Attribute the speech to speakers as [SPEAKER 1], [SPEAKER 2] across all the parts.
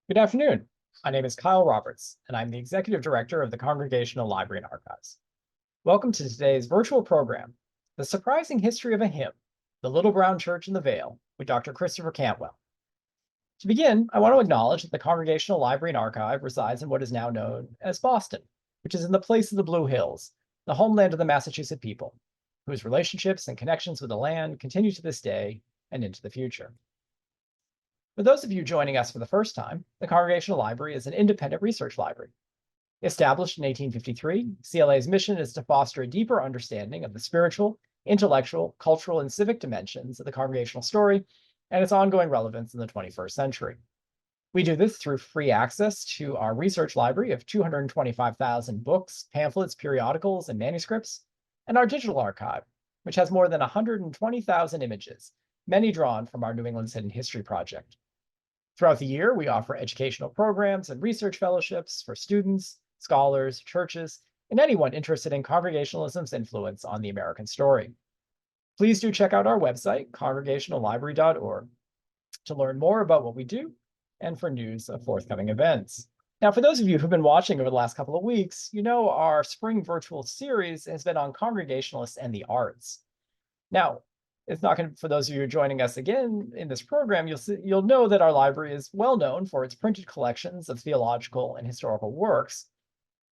[SPEAKER 1] Good afternoon. My name is Kyle Roberts, and I'm the Executive Director of the Congregational Library and Archives. Welcome to today's virtual program, The Surprising History of a Hymn, The Little Brown Church in the Vale, with Dr. Christopher Cantwell. To begin, I want to acknowledge that the Congregational Library and Archive resides in what is now known as Boston, which is in the place of the Blue Hills, the homeland of the Massachusetts people, whose relationships and connections with the land continue to this day and into the future. For those of you joining us for the first time, the Congregational Library is an independent research library. Established in 1853, CLA's mission is to foster a deeper understanding of the spiritual, intellectual, cultural, and civic dimensions of the congregational story and its ongoing relevance in the 21st century. We do this through free access to our research library of 225,000 books, pamphlets, periodicals, and manuscripts, and our digital archive, which has more than 120,000 images, many drawn from our New England's Hidden History project. Throughout the year, we offer educational programs and research fellowships for students, scholars, churches, and anyone interested in Congregationalism's influence on the American story. Please do check out our website, congregationallibrary.org, to learn more about what we do and for news of forthcoming events. Now, for those of you who've been watching over the last couple of weeks, you know our spring virtual series has been on Congregationalists and the arts. Now, it's not going to, for those of you joining us again in this program, you'll know that our library is well known for its printed collections of theological and historical works,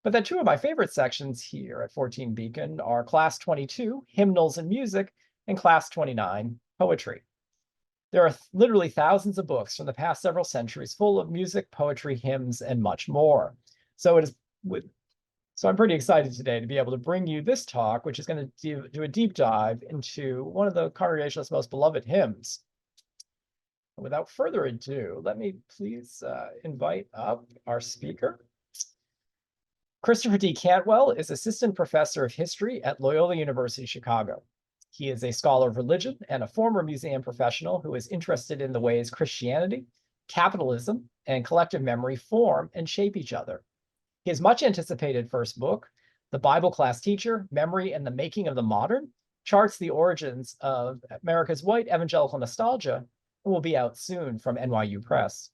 [SPEAKER 1] but that two of my favorite sections here at 14 Beacon are Class 22, Hymnals and Music, and Class 29, Poetry. There are literally thousands of books from the past several centuries full of music, poetry, hymns, and much more. So I'm pretty excited today to be able to bring you this talk, which is going to do a deep dive into one of the Congregationalist most beloved hymns. Without further ado, let me please invite up our speaker. Christopher D. Cantwell is Assistant Professor of History at Loyola University, Chicago. He is a scholar of religion and a former museum professional who is interested in the ways Christianity, capitalism, and collective memory form and shape each other. His much anticipated first book, The Bible Class Teacher, Memory and the Making of the Modern, charts the origins of America's white evangelical nostalgia and will be out soon from NYU Press.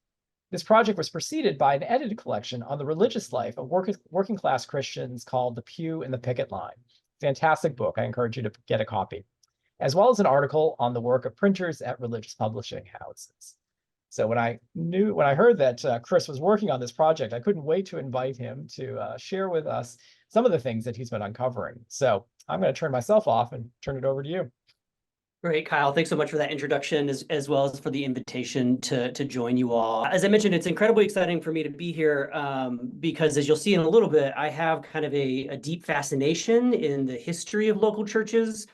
[SPEAKER 1] This project was preceded by an edited collection on the religious life of working class Christians called The Pew and the Picket Line. Fantastic book. I encourage you to get a copy, as well as an article on the work of printers at religious publishing houses. So when I heard that Chris was working on this project, I couldn't wait to invite him to share with us some of the things that he's been uncovering. So I'm going to turn myself off and turn it over to you.
[SPEAKER 2] Great, Kyle. Thanks so much for that introduction, as well as for the invitation to join you all. As I mentioned, it's incredibly exciting for me to be here because, as you'll see in a little bit, I have kind of a deep fascination in the history of local churches.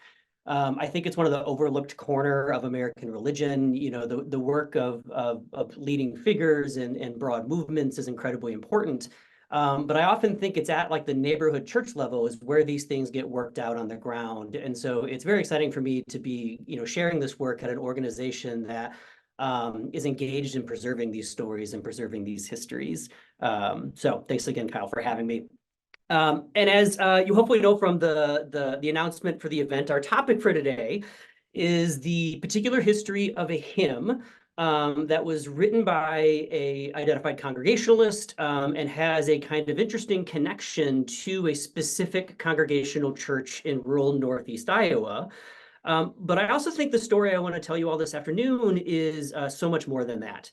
[SPEAKER 2] I think it's one of the overlooked corner of American religion. You know, the work of leading figures and broad movements is incredibly important. But I often think it's at like the neighborhood church level is where these things get worked out on the ground. And so it's very exciting for me to be, sharing this work at an organization that is engaged in preserving these stories and preserving these histories. So thanks again, Kyle, for having me. And as you hopefully know from the announcement for the event, our topic for today is the particular history of a hymn that was written by a identified Congregationalist and has a kind of interesting connection to a specific Congregational church in rural Northeast Iowa. But I also think the story I want to tell you all this afternoon is so much more than that.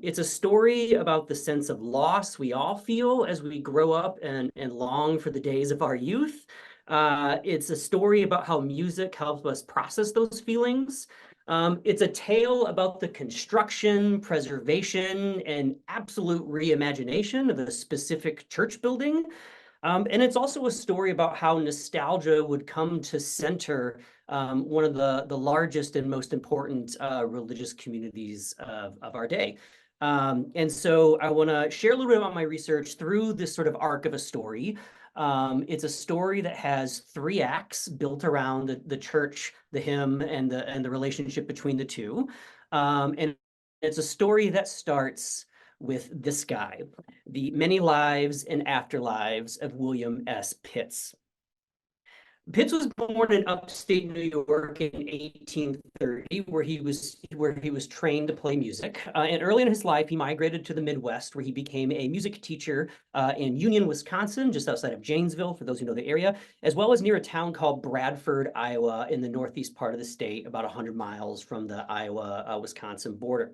[SPEAKER 2] It's a story about the sense of loss we all feel as we grow up and long for the days of our youth. It's a story about how music helps us process those feelings. It's a tale about the construction, preservation, and absolute reimagination of a specific church building. And it's also a story about how nostalgia would come to center one of the largest and most important religious communities of our day. And so I want to share a little bit about my research through this sort of arc of a story. It's a story that has 3 acts built around the church, the hymn, and the relationship between the two. And it's a story that starts with this guy, The Many Lives and Afterlives of William S. Pitts. Pitts was born in upstate New York in 1830, where he was trained to play music. And early in his life, he migrated to the Midwest, where he became a music teacher in Union, Wisconsin, just outside of Janesville, for those who know the area, as well as near a town called Bradford, Iowa, in the northeast part of the state, about 100 miles from the Iowa-Wisconsin border.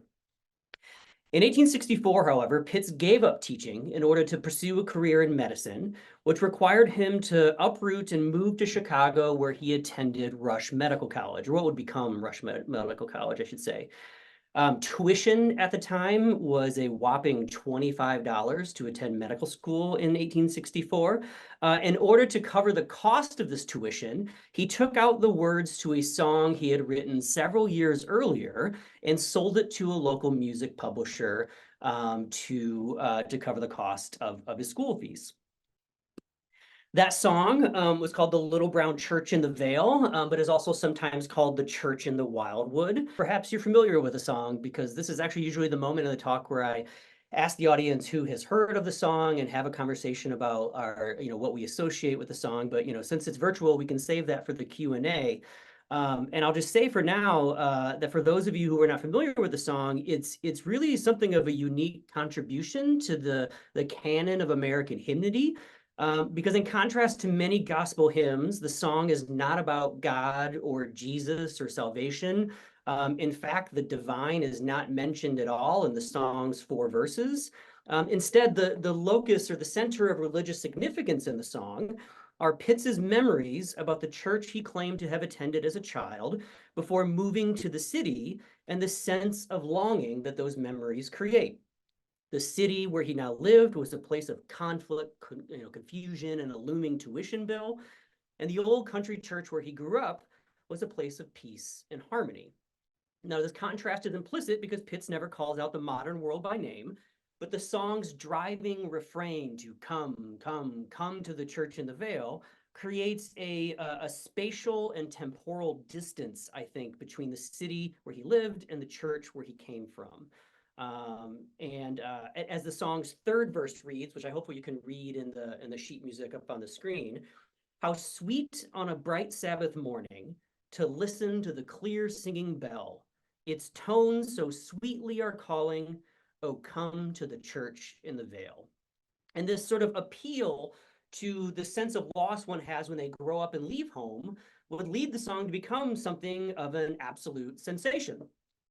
[SPEAKER 2] In 1864, however, Pitts gave up teaching in order to pursue a career in medicine, which required him to uproot and move to Chicago, where he attended Rush Medical College, or what would become Rush Medical College, I should say. Tuition at the time was a whopping $25 to attend medical school in 1864. In order to cover the cost of this tuition, he took out the words to a song he had written several years earlier and sold it to a local music publisher to cover the cost of his school fees. That song was called The Little Brown Church in the Vale, but is also sometimes called The Church in the Wildwood. Perhaps you're familiar with the song because this is actually usually the moment in the talk where I ask the audience who has heard of the song and have a conversation about what we associate with the song. But, since it's virtual, we can save that for the Q&A. And I'll just say for now that for those of you who are not familiar with the song, it's really something of a unique contribution to the canon of American hymnody. Because in contrast to many gospel hymns, the song is not about God or Jesus or salvation. In fact, the divine is not mentioned at all in the song's 4 verses. Instead, the locus or the center of religious significance in the song are Pitts's memories about the church he claimed to have attended as a child before moving to the city, and the sense of longing that those memories create. The city where he now lived was a place of conflict, confusion, and a looming tuition bill. And the old country church where he grew up was a place of peace and harmony. Now, this contrast is implicit because Pitts never calls out the modern world by name, but the song's driving refrain to come, come, come to the church in the Vale creates a spatial and temporal distance, I think, between the city where he lived and the church where he came from. As the song's 3rd verse reads, which I hope you can read in the sheet music up on the screen, how sweet on a bright Sabbath morning to listen to the clear singing bell. Its tones so sweetly are calling, oh, come to the church in the Vale. And this sort of appeal to the sense of loss one has when they grow up and leave home would lead the song to become something of an absolute sensation.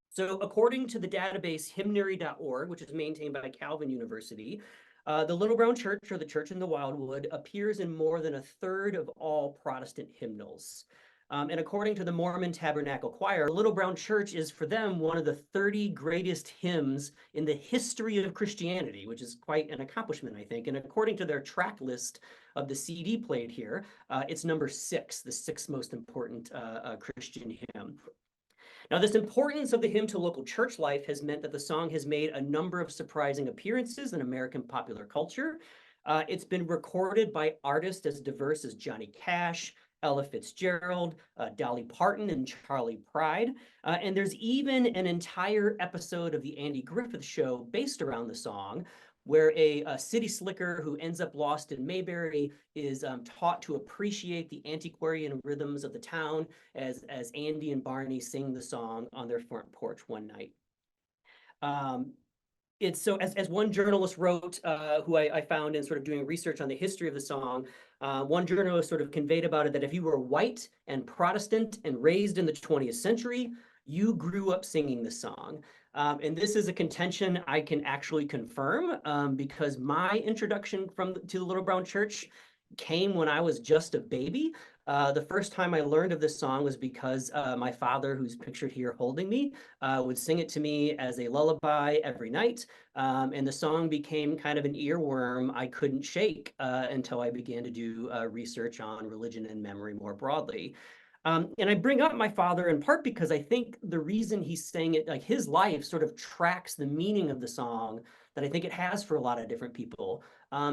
[SPEAKER 2] So according to the database hymnary.org, which is maintained by Calvin University, the Little Brown Church, or the Church in the Wildwood, appears in more than 1/3 of all Protestant hymnals. And according to the Mormon Tabernacle Choir, Little Brown Church is for them one of the 30 greatest hymns in the history of Christianity, which is quite an accomplishment, I think. And according to their track list of the CD played here, it's number 6, the 6th most important Christian hymn. Now, this importance of the hymn to local church life has meant that the song has made a number of surprising appearances in American popular culture. It's been recorded by artists as diverse as Johnny Cash, Ella Fitzgerald, Dolly Parton, and Charlie Pride. And there's even an entire episode of the Andy Griffith Show based around the song, where a city slicker who ends up lost in Mayberry is taught to appreciate the antiquarian rhythms of the town as Andy and Barney sing the song on their front porch one night. It's so, as one journalist wrote, who I found in sort of doing research on the history of the song, one journalist sort of conveyed about it that if you were white and Protestant and raised in the 20th century, you grew up singing the song. And this is a contention I can actually confirm because my introduction to the Little Brown Church came when I was just a baby. The first time I learned of this song was because my father, who's pictured here holding me, would sing it to me as a lullaby every night. And the song became kind of an earworm I couldn't shake until I began to do research on religion and memory more broadly. And I bring up my father in part because I think the reason he's saying it, like his life sort of tracks the meaning of the song that I think it has for a lot of different people.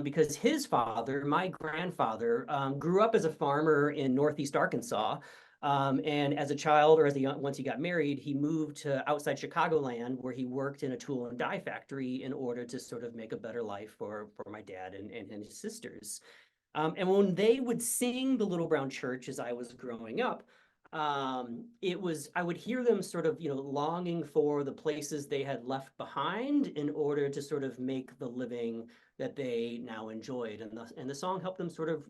[SPEAKER 2] Because his father, my grandfather, grew up as a farmer in Northeast Arkansas. And as a child, or once he got married, he moved to outside Chicagoland, where he worked in a tool and die factory in order to sort of make a better life for my dad and his sisters. And when they would sing The Little Brown Church as I was growing up, I would hear them sort of, longing for the places they had left behind in order to sort of make the living that they now enjoyed. And the song helped them sort of,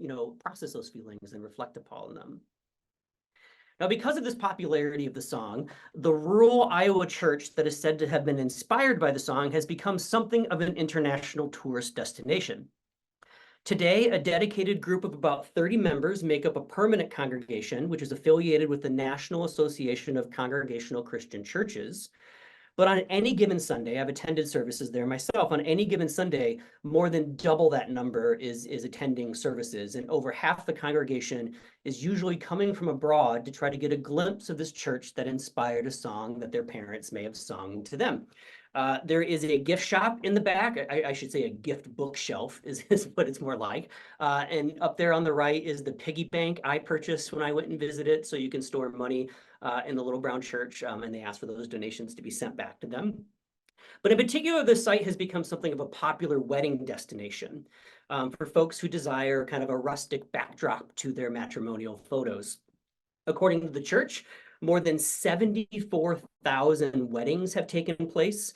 [SPEAKER 2] process those feelings and reflect upon them. Now, because of this popularity of the song, the rural Iowa church that is said to have been inspired by the song has become something of an international tourist destination. Today, a dedicated group of about 30 members make up a permanent congregation, which is affiliated with the National Association of Congregational Christian Churches. But on any given Sunday, I've attended services there myself. On any given Sunday, more than double that number is attending services. And over half the congregation is usually coming from abroad to try to get a glimpse of this church that inspired a song that their parents may have sung to them. There is a gift shop in the back. I should say a gift bookshelf is what it's more like. And up there on the right is the piggy bank I purchased when I went and visited. So you can store money in the Little Brown Church, and they ask for those donations to be sent back to them. But in particular, the site has become something of a popular wedding destination for folks who desire kind of a rustic backdrop to their matrimonial photos. According to the church, more than 74,000 weddings have taken place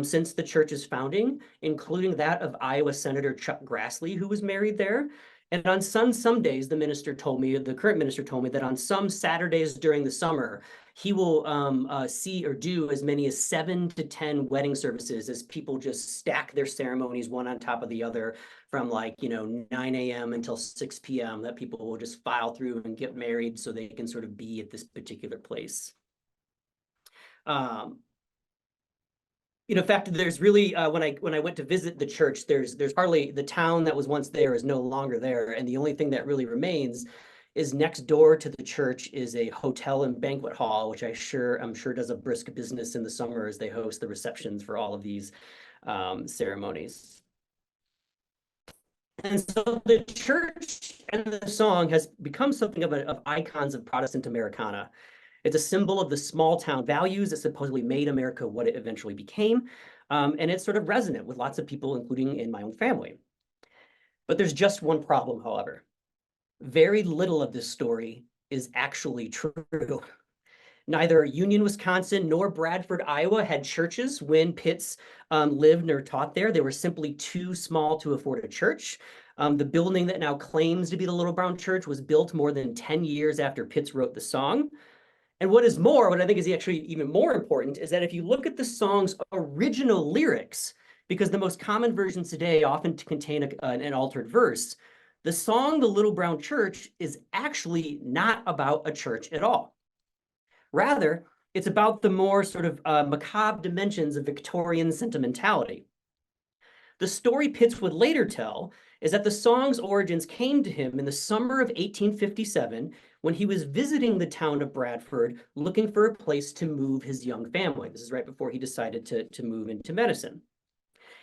[SPEAKER 2] since the church's founding, including that of Iowa Senator Chuck Grassley, who was married there. And on some days, the current minister told me that on some Saturdays during the summer, he will see or do as many as 7 to 10 wedding services as people just stack their ceremonies one on top of the other from 9 a.m. until 6 p.m. that people will just file through and get married so they can sort of be at this particular place. In fact, there's really when I went to visit the church, there's hardly, the town that was once there is no longer there, and the only thing that really remains is next door to the church is a hotel and banquet hall, which I'm sure does a brisk business in the summer as they host the receptions for all of these ceremonies. And so the church and the song has become something of icons of Protestant Americana. It's a symbol of the small town values that supposedly made America what it eventually became. And it's sort of resonant with lots of people, including in my own family. But there's just one problem, however. Very little of this story is actually true. Neither Union, Wisconsin, nor Bradford, Iowa had churches when Pitts lived or taught there. They were simply too small to afford a church. The building that now claims to be the Little Brown Church was built more than 10 years after Pitts wrote the song. And what is more, what I think is actually even more important, is that if you look at the song's original lyrics, because the most common versions today often contain an altered verse, the song The Little Brown Church is actually not about a church at all. Rather, it's about the more sort of macabre dimensions of Victorian sentimentality. The story Pitts would later tell is that the song's origins came to him in the summer of 1857 when he was visiting the town of Bradford looking for a place to move his young family. This is right before he decided to move into medicine.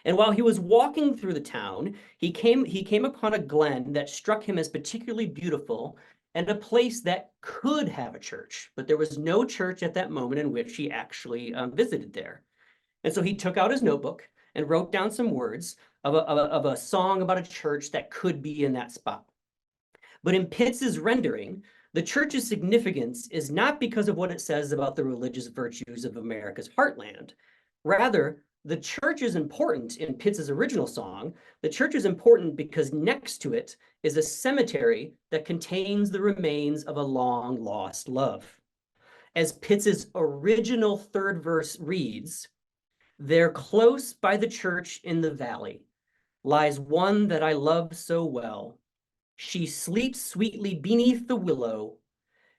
[SPEAKER 2] And while he was walking through the town, he came upon a glen that struck him as particularly beautiful and a place that could have a church, but there was no church at that moment in which he actually visited there. And so he took out his notebook and wrote down some words of a song about a church that could be in that spot. But in Pitts's rendering, the church's significance is not because of what it says about the religious virtues of America's heartland. Rather, the church is important in Pitts's original song. The church is important because next to it is a cemetery that contains the remains of a long lost love. As Pitts's original third verse reads, "There close by the church in the valley lies one that I love so well. She sleeps sweetly beneath the willow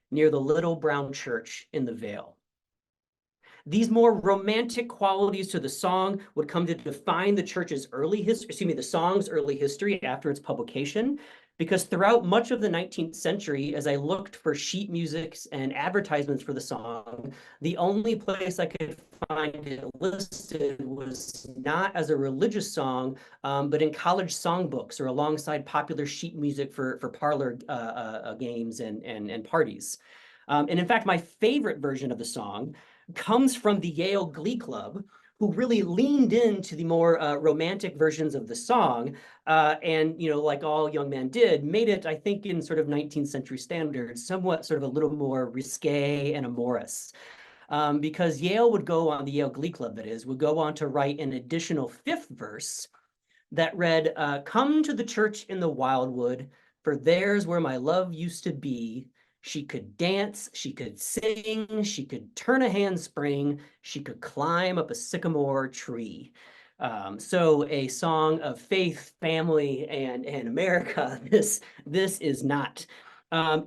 [SPEAKER 2] near the little brown church in the Vale." These more romantic qualities to the song would come to define the church's the song's early history after its publication, because throughout much of the 19th century, as I looked for sheet music and advertisements for the song, the only place I could find it listed was not as a religious song, but in college songbooks or alongside popular sheet music for parlor games and parties. And in fact, my favorite version of the song comes from the Yale Glee Club, who really leaned into the more romantic versions of the song, and like all young men did, made it, I think, in sort of 19th century standards, somewhat sort of a little more risque and amorous. Because Yale would go on, the Yale Glee Club that is, would go on to write an additional fifth verse that read, come to the church in the Wildwood, for there's where my love used to be. She could dance, she could sing, she could turn a handspring, she could climb up a sycamore tree. So a song of faith, family, and America. This is not.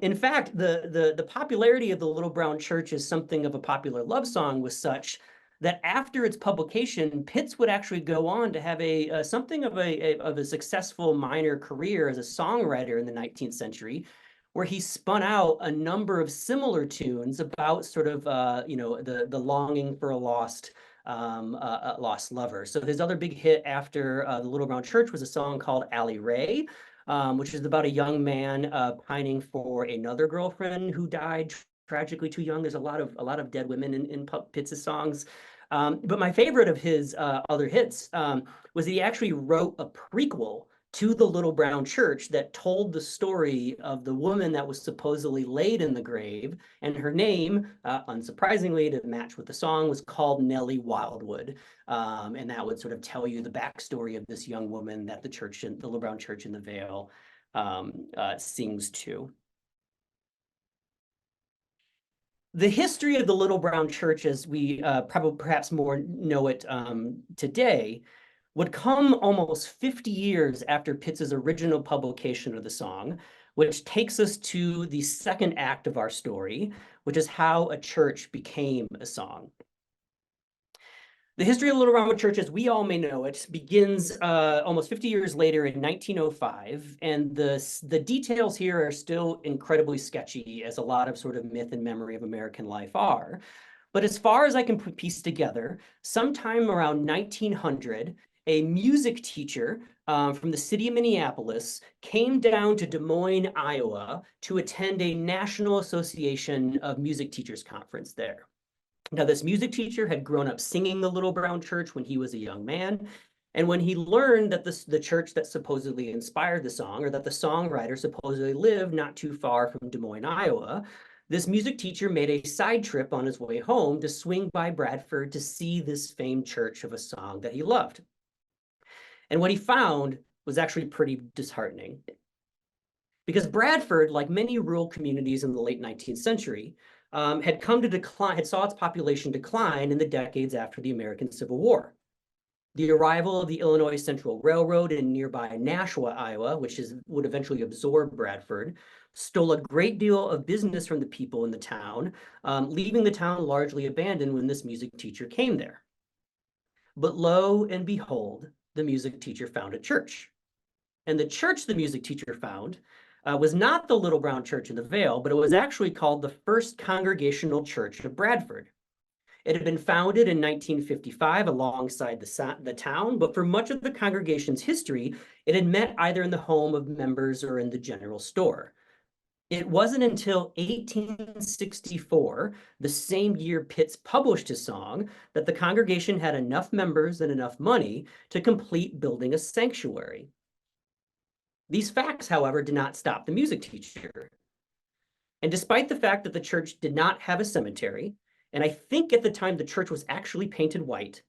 [SPEAKER 2] In fact, the popularity of the Little Brown Church as something of a popular love song was such that after its publication, Pitts would actually go on to have something of a successful minor career as a songwriter in the 19th century, where he spun out a number of similar tunes about sort of the longing for a lost lover. So his other big hit after the Little Brown Church was a song called Allie Ray, which is about a young man pining for another girlfriend who died tragically too young. There's a lot of dead women in Pitts' songs. But my favorite of his other hits was that he actually wrote a prequel to the Little Brown Church that told the story of the woman that was supposedly laid in the grave, and her name, unsurprisingly to match with the song, was called Nellie Wildwood. And that would sort of tell you the backstory of this young woman that the Little Brown Church in the Vale sings to. The history of the Little Brown Church, as we perhaps more know it today, would come almost 50 years after Pitts's original publication of the song, which takes us to the second act of our story, which is how a church became a song. The history of the Little Brown Church, as we all may know it, begins almost 50 years later in 1905, and the details here are still incredibly sketchy, as a lot of sort of myth and memory of American life are. But as far as I can piece together, sometime around 1900, a music teacher from the city of Minneapolis came down to Des Moines, Iowa, to attend a National Association of Music Teachers conference there. Now, this music teacher had grown up singing the Little Brown Church when he was a young man. And when he learned that the church that supposedly inspired the song, or that the songwriter supposedly lived not too far from Des Moines, Iowa, this music teacher made a side trip on his way home to swing by Bradford to see this famed church of a song that he loved. And what he found was actually pretty disheartening. Because Bradford, like many rural communities in the late 19th century, had come to decline, had saw its population decline in the decades after the American Civil War. The arrival of the Illinois Central Railroad in nearby Nashua, Iowa, which would eventually absorb Bradford, stole a great deal of business from the people in the town, leaving the town largely abandoned when this music teacher came there. But lo and behold, the music teacher found a church. And the church the music teacher found was not the Little Brown Church in the Vale, but it was actually called the First Congregational Church of Bradford. It had been founded in 1955 alongside the town, but for much of the congregation's history, it had met either in the home of members or in the general store. It wasn't until 1864, the same year Pitts published his song, that the congregation had enough members and enough money to complete building a sanctuary. These facts, however, did not stop the music teacher. And despite the fact that the church did not have a cemetery, and I think at the time the church was actually painted white,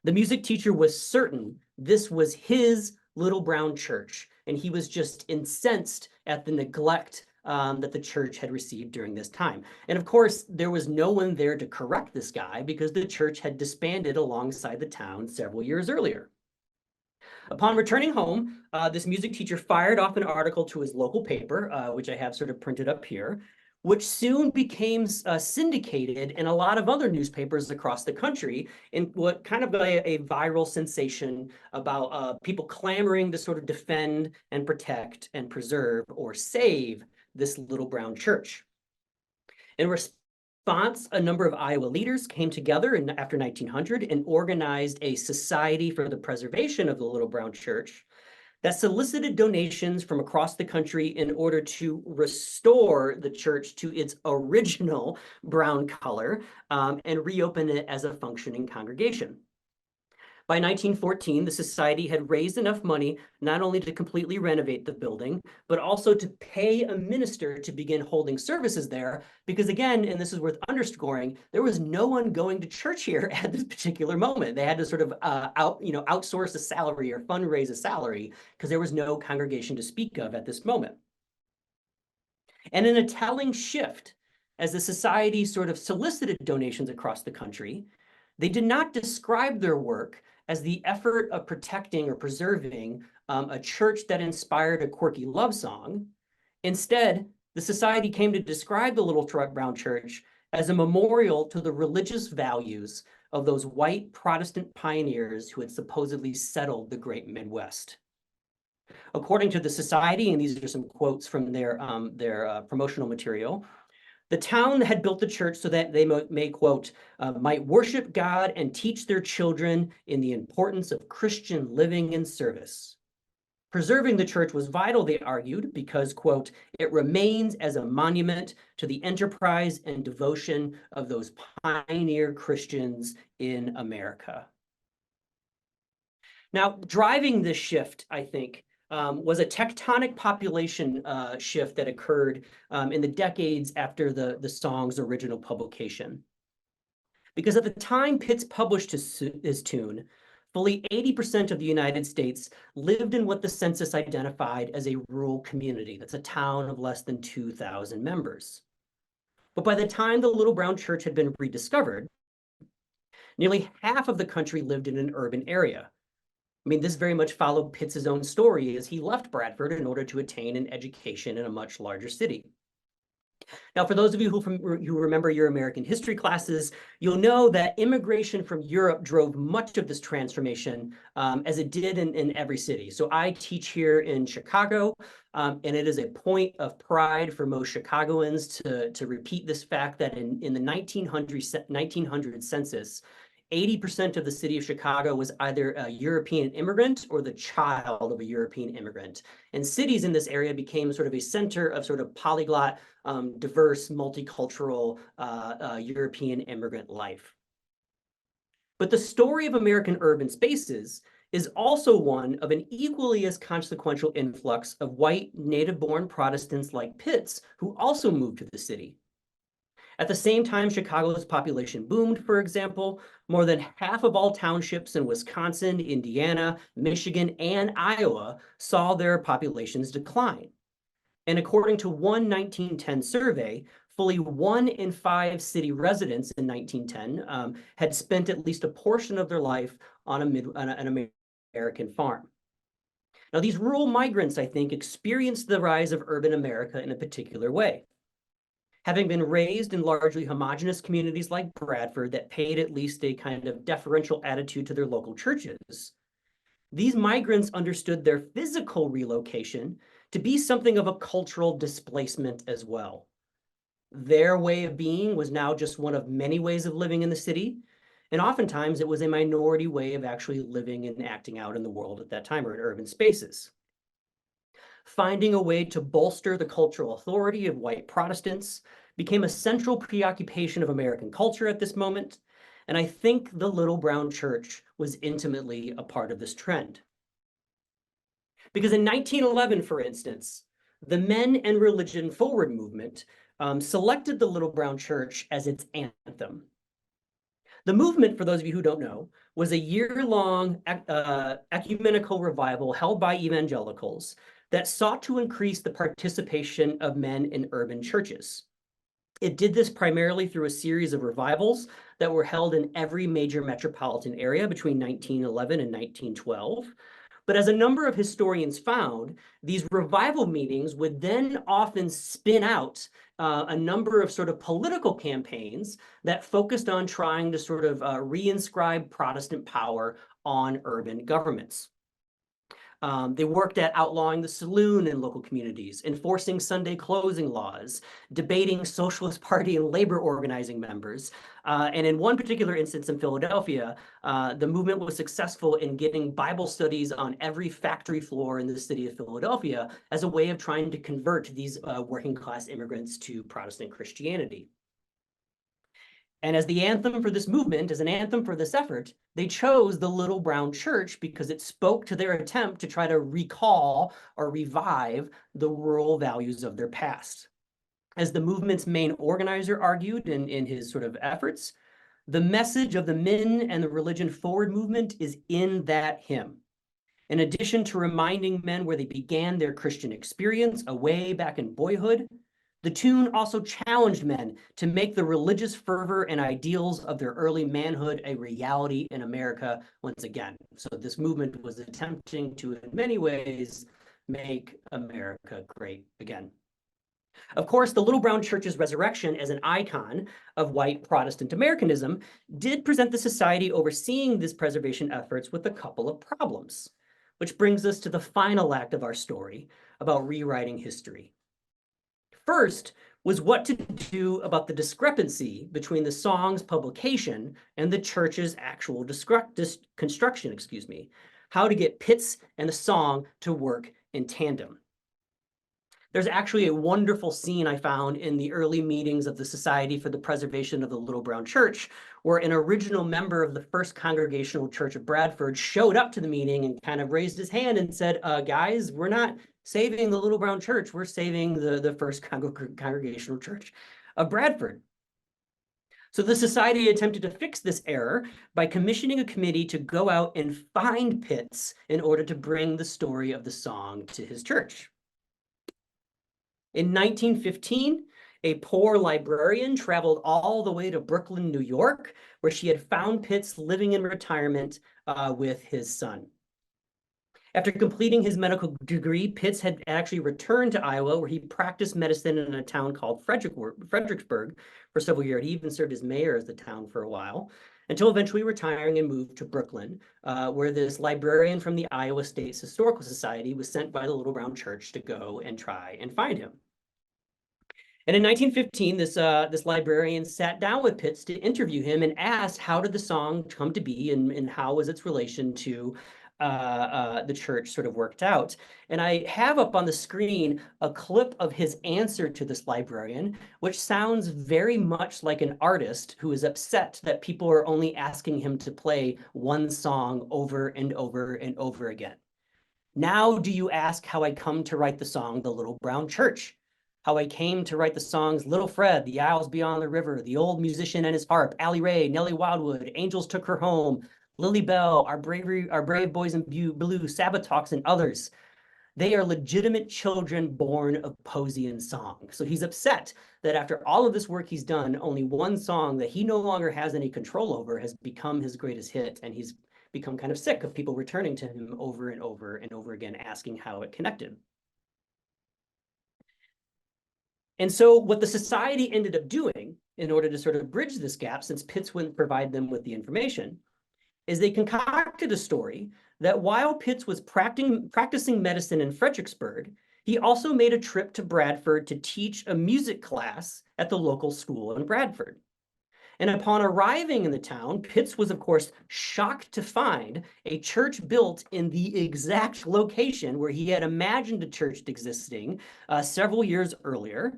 [SPEAKER 2] the music teacher was certain this was his Little Brown Church, and he was just incensed at the neglect that the church had received during this time. And of course, there was no one there to correct this guy because the church had disbanded alongside the town several years earlier. Upon returning home, this music teacher fired off an article to his local paper, which I have sort of printed up here, which soon became syndicated in a lot of other newspapers across the country in what kind of a viral sensation about people clamoring to sort of defend and protect and preserve or save this Little Brown Church. In response, a number of Iowa leaders came together after 1900 and organized a Society for the Preservation of the Little Brown Church that solicited donations from across the country in order to restore the church to its original brown color and reopen it as a functioning congregation. By 1914, the society had raised enough money not only to completely renovate the building, but also to pay a minister to begin holding services there. Because again, and this is worth underscoring, there was no one going to church here at this particular moment. They had to sort of outsource a salary or fundraise a salary because there was no congregation to speak of at this moment. And in a telling shift, as the society sort of solicited donations across the country, they did not describe their work as the effort of protecting or preserving a church that inspired a quirky love song. Instead, the society came to describe the Little Brown Church as a memorial to the religious values of those white Protestant pioneers who had supposedly settled the great Midwest. According to the society, and these are some quotes from their promotional material, the town had built the church so that they may, quote, might worship God and teach their children in the importance of Christian living and service. Preserving the church was vital, they argued, because, quote, it remains as a monument to the enterprise and devotion of those pioneer Christians in America. Now, driving this shift, I think, was a tectonic population shift that occurred in the decades after the song's original publication. Because at the time Pitts published his tune, fully 80% of the United States lived in what the census identified as a rural community. That's a town of less than 2,000 members. But by the time the Little Brown Church had been rediscovered, nearly half of the country lived in an urban area. I mean, this very much followed Pitts' own story as he left Bradford in order to attain an education in a much larger city. Now, for those of you who remember your American history classes, you'll know that immigration from Europe drove much of this transformation, as it did in every city. So I teach here in Chicago, and it is a point of pride for most Chicagoans to repeat this fact that in the 1900 census, 80% of the city of Chicago was either a European immigrant or the child of a European immigrant. And cities in this area became sort of a center of sort of polyglot, diverse, multicultural European immigrant life. But the story of American urban spaces is also one of an equally as consequential influx of white native-born Protestants like Pitts, who also moved to the city. At the same time Chicago's population boomed, for example, more than half of all townships in Wisconsin, Indiana, Michigan, and Iowa saw their populations decline. And according to one 1910 survey, fully 1 in 5 city residents in 1910 had spent at least a portion of their life on an American farm. Now, these rural migrants, I think, experienced the rise of urban America in a particular way. Having been raised in largely homogenous communities like Bradford that paid at least a kind of deferential attitude to their local churches, these migrants understood their physical relocation to be something of a cultural displacement as well. Their way of being was now just one of many ways of living in the city, and oftentimes it was a minority way of actually living and acting out in the world at that time or in urban spaces. Finding a way to bolster the cultural authority of white Protestants became a central preoccupation of American culture at this moment, and I think the Little Brown Church was intimately a part of this trend. Because in 1911, for instance, the Men and Religion Forward movement selected the Little Brown Church as its anthem. The movement, for those of you who don't know, was a year-long ecumenical revival held by evangelicals that sought to increase the participation of men in urban churches. It did this primarily through a series of revivals that were held in every major metropolitan area between 1911 and 1912. But as a number of historians found, these revival meetings would then often spin out a number of sort of political campaigns that focused on trying to sort of reinscribe Protestant power on urban governments. They worked at outlawing the saloon in local communities, enforcing Sunday closing laws, debating Socialist Party and labor organizing members. And in one particular instance in Philadelphia, the movement was successful in getting Bible studies on every factory floor in the city of Philadelphia as a way of trying to convert these working class immigrants to Protestant Christianity. And as the anthem for this movement, as an anthem for this effort, they chose the Little Brown Church because it spoke to their attempt to try to recall or revive the rural values of their past. As the movement's main organizer argued in his sort of efforts, the message of the Men and the Religion Forward movement is in that hymn. In addition to reminding men where they began their Christian experience away back in boyhood, the tune also challenged men to make the religious fervor and ideals of their early manhood a reality in America once again. So this movement was attempting to, in many ways, make America great again. Of course, the Little Brown Church's resurrection as an icon of white Protestant Americanism did present the society overseeing these preservation efforts with a couple of problems, which brings us to the final act of our story about rewriting history. First was what to do about the discrepancy between the song's publication and the church's actual construction, how to get Pitts and the song to work in tandem. There's actually a wonderful scene I found in the early meetings of the Society for the Preservation of the Little Brown Church, where an original member of the First Congregational Church of Bradford showed up to the meeting and kind of raised his hand and said, guys, we're not saving the Little Brown Church, we're saving the First Congregational Church of Bradford. So the society attempted to fix this error by commissioning a committee to go out and find Pitts in order to bring the story of the song to his church. In 1915, a poor librarian traveled all the way to Brooklyn, New York, where she had found Pitts living in retirement with his son. After completing his medical degree, Pitts had actually returned to Iowa, where he practiced medicine in a town called Fredericksburg for several years. He even served as mayor of the town for a while, until eventually retiring and moved to Brooklyn, where this librarian from the Iowa State Historical Society was sent by the Little Brown Church to go and try and find him. And in 1915, this librarian sat down with Pitts to interview him and asked, how did the song come to be, and how was its relation to the church sort of worked out. And I have up on the screen a clip of his answer to this librarian, which sounds very much like an artist who is upset that people are only asking him to play one song over and over and over again. Now do you ask how I come to write the song, The Little Brown Church? How I came to write the songs, Little Fred, The Isles Beyond the River, The Old Musician and His Harp, Allie Ray, Nellie Wildwood, Angels Took Her Home, Lily Bell, Our Brave Boys in Blue, Sabbath Talks, and others. They are legitimate children born of poesy and song. So he's upset that after all of this work he's done, only one song that he no longer has any control over has become his greatest hit, and he's become kind of sick of people returning to him over and over and over again, asking how it connected. And so what the society ended up doing in order to sort of bridge this gap, since Pitts wouldn't provide them with the information, is they concocted a story that while Pitts was practicing medicine in Fredericksburg, he also made a trip to Bradford to teach a music class at the local school in Bradford. And upon arriving in the town, Pitts was, of course, shocked to find a church built in the exact location where he had imagined a church existing several years earlier.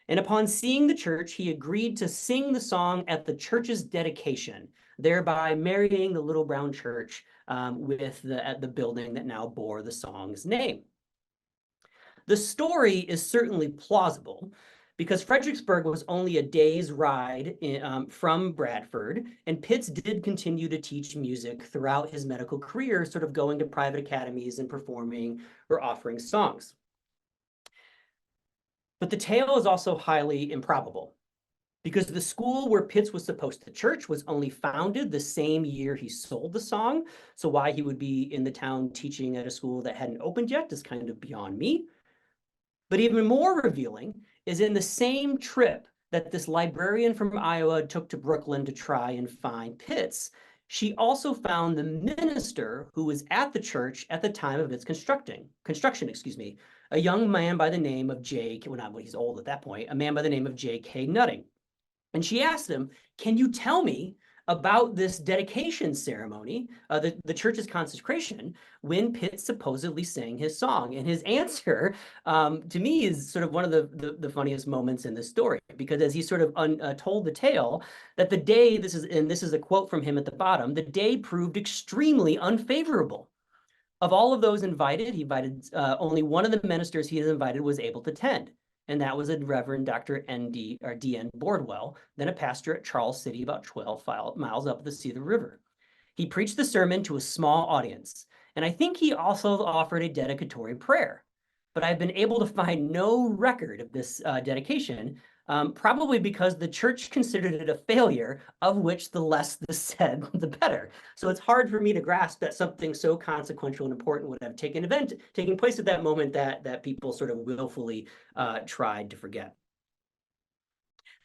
[SPEAKER 2] And upon seeing the church, he agreed to sing the song at the church's dedication, thereby marrying the Little Brown Church with the building that now bore the song's name. The story is certainly plausible, because Fredericksburg was only a day's ride from Bradford, and Pitts did continue to teach music throughout his medical career, sort of going to private academies and performing or offering songs. But the tale is also highly improbable, because the school where Pitts was supposed to church was only founded the same year he sold the song. So why he would be in the town teaching at a school that hadn't opened yet is kind of beyond me. But even more revealing is in the same trip that this librarian from Iowa took to Brooklyn to try and find Pitts, she also found the minister who was at the church at the time of its construction, a young man by the name of he's old at that point, a man by the name of J.K. Nutting. And she asked him, can you tell me about this dedication ceremony, the church's consecration, when Pitt supposedly sang his song. And his answer, to me, is sort of one of the funniest moments in this story, because as he sort of told the tale, that the day, this is a quote from him at the bottom, the day proved extremely unfavorable. Of all of those invited, he invited only one of the ministers he has invited was able to attend, and that was a Reverend Dr. D.N. Bordwell, then a pastor at Charles City, about 12 miles up the Cedar River. He preached the sermon to a small audience, and I think he also offered a dedicatory prayer. But I've been able to find no record of this dedication, probably because the church considered it a failure, of which the less the said, the better. So it's hard for me to grasp that something so consequential and important would have taken place at that moment that people sort of willfully tried to forget.